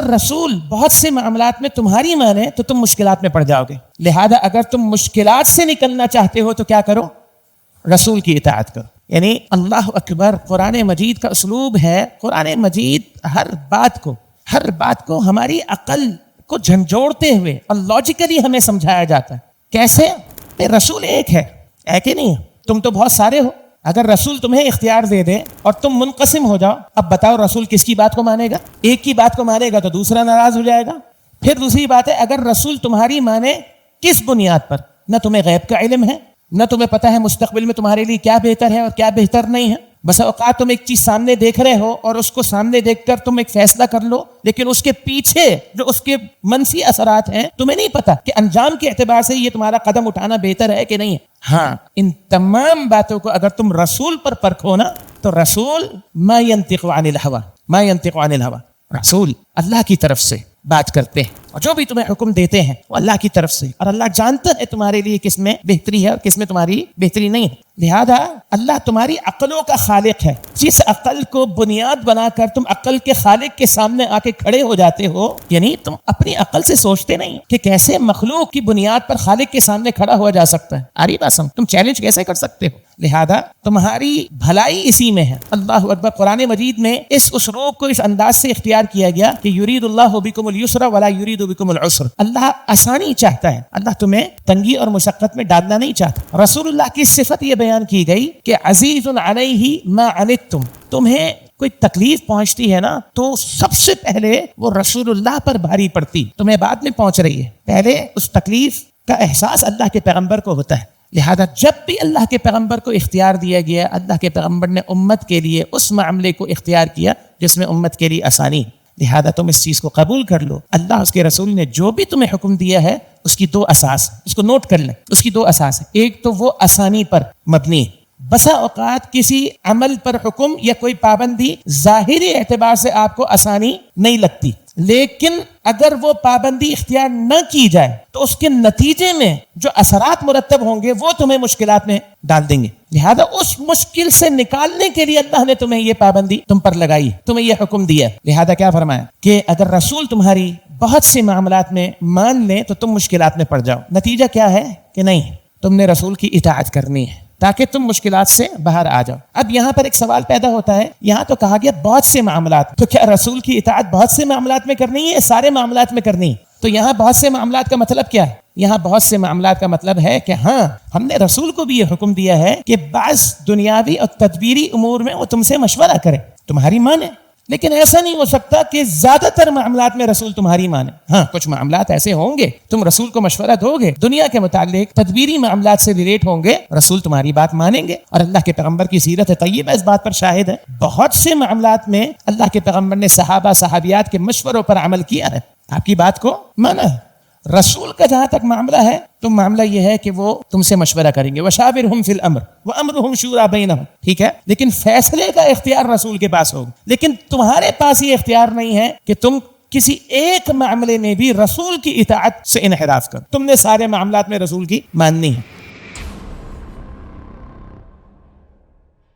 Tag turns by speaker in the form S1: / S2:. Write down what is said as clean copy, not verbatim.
S1: اگر رسول بہت سے معاملات میں تمہاری مانے تو تم مشکلات میں پڑ جاؤ گے. لہذا اگر تم مشکلات سے نکلنا چاہتے ہو تو کیا کرو؟ رسول کی اطاعت کرو. یعنی اللہ اکبر، قرآن مجید کا اسلوب ہے. قرآن مجید ہر بات کو ہماری عقل کو جھنجھوڑتے ہوئے اور لاجیکلی ہمیں سمجھایا جاتا ہے. کیسے؟ رسول ایک ہے کہ نہیں؟ تم تو بہت سارے ہو. اگر رسول تمہیں اختیار دے دے اور تم منقسم ہو جاؤ، اب بتاؤ رسول کس کی بات کو مانے گا؟ ایک کی بات کو مانے گا تو دوسرا ناراض ہو جائے گا. پھر دوسری بات ہے، اگر رسول تمہاری مانے کس بنیاد پر؟ نہ تمہیں غیب کا علم ہے، نہ تمہیں پتہ ہے مستقبل میں تمہارے لیے کیا بہتر ہے اور کیا بہتر نہیں ہے. بس اوقات تم ایک چیز سامنے دیکھ رہے ہو اور اس کو سامنے دیکھ کر تم ایک فیصلہ کر لو، لیکن اس کے پیچھے جو اس کے منفی اثرات ہیں تمہیں نہیں پتا کہ انجام کے اعتبار سے یہ تمہارا قدم اٹھانا بہتر ہے کہ نہیں ہے. ہاں، ان تمام باتوں کو اگر تم رسول پر پرکھو نا تو رسول ما ينطق عن الهوى، رسول اللہ کی طرف سے بات کرتے ہیں اور جو بھی تمہیں حکم دیتے ہیں وہ اللہ کی طرف سے، اور اللہ جانتا ہے تمہارے لیے کس میں بہتری ہے اور کس میں تمہاری بہتری نہیں ہے. لہذا اللہ تمہاری عقلوں کا خالق ہے. جس عقل کو بنیاد بنا کر تم عقل کے خالق کے سامنے آ کے کھڑے ہو جاتے ہو، یعنی تم اپنی عقل سے سوچتے نہیں کہ کیسے مخلوق کی بنیاد پر خالق کے سامنے کھڑا ہوا جا سکتا ہے. آری باسم، تم چیلنج کیسے کر سکتے ہو؟ لہذا تمہاری بھلائی اسی میں ہے. اللہ اکبر. قرآن مجید میں اس اسلوب کو اس انداز سے اختیار کیا گیا کہ یرید اللہ بکم اليسر ولا یرید بکم العسر. اللہ آسانی چاہتا ہے، اللہ تمہیں تنگی اور مشقت میں ڈالنا نہیں چاہتا. رسول اللہ کی صفت یہ بیان کی گئی کہ عزیز علیہ ما عنتم. تمہیں کوئی تکلیف پہنچتی ہے نا تو سب سے پہلے وہ رسول اللہ پر بھاری پڑتی، تمہیں بعد میں پہنچ رہی ہے. پہلے اس تکلیف کا احساس اللہ کے پیغمبر کو ہوتا ہے. لہذا جب بھی اللہ کے پیغمبر کو اختیار دیا گیا، اللہ کے پیغمبر نے امت کے لیے اس معاملے کو اختیار کیا جس میں امت کے لیے آسانی. لہذا تم اس چیز کو قبول کر لو. اللہ اس کے رسول نے جو بھی تمہیں حکم دیا ہے اس کی دو اساس، اس کو نوٹ کر لیں. اس کی دو اساس ہے. ایک تو وہ آسانی پر مبنی. بسا اوقات کسی عمل پر حکم یا کوئی پابندی ظاہری اعتبار سے آپ کو آسانی نہیں لگتی، لیکن اگر وہ پابندی اختیار نہ کی جائے تو اس کے نتیجے میں جو اثرات مرتب ہوں گے وہ تمہیں مشکلات میں ڈال دیں گے. لہذا اس مشکل سے نکالنے کے لیے اللہ نے تمہیں یہ پابندی تم پر لگائی، تمہیں یہ حکم دیا. لہذا کیا فرمایا کہ اگر رسول تمہاری بہت سے معاملات میں مان لیں تو تم مشکلات میں پڑ جاؤ. نتیجہ کیا ہے کہ نہیں، تم نے رسول کی اطاعت کرنی ہے تاکہ تم مشکلات سے باہر آ جاؤ. اب یہاں پر ایک سوال پیدا ہوتا ہے، یہاں تو کہا گیا بہت سے معاملات، تو کیا رسول کی اطاعت بہت سے معاملات میں کرنی ہے، سارے معاملات میں کرنی ہے؟ تو یہاں بہت سے معاملات کا مطلب کیا ہے؟ یہاں بہت سے معاملات کا مطلب ہے کہ ہاں، ہم نے رسول کو بھی یہ حکم دیا ہے کہ بعض دنیاوی اور تدبیری امور میں وہ تم سے مشورہ کرے، تمہاری مانے. لیکن ایسا نہیں ہو سکتا کہ زیادہ تر معاملات میں رسول تمہاری مانے. ہاں، کچھ معاملات ایسے ہوں گے تم رسول کو مشورہ دو گے، دنیا کے متعلق تدبیری معاملات سے ریلیٹ ہوں گے، رسول تمہاری بات مانیں گے. اور اللہ کے پیغمبر کی سیرت طیبہ اس بات پر شاہد ہے. بہت سے معاملات میں اللہ کے پیغمبر نے صحابہ صحابیات کے مشوروں پر عمل کیا ہے، آپ کی بات کو مانا ہے. رسول کا جہاں تک معاملہ ہے تو معاملہ یہ ہے کہ وہ تم سے مشورہ کریں گے. وَشَاوِرْهُمْ فِي الْأَمْرِ وَأَمْرُهُمْ شُورَىٰ بَيْنَهُمْ. ٹھیک ہے، لیکن فیصلے کا اختیار رسول کے پاس ہوگا. لیکن تمہارے پاس یہ اختیار نہیں ہے کہ تم کسی ایک معاملے میں بھی رسول کی اطاعت سے انحراف کرو. تم نے سارے معاملات میں رسول کی ماننی ہے.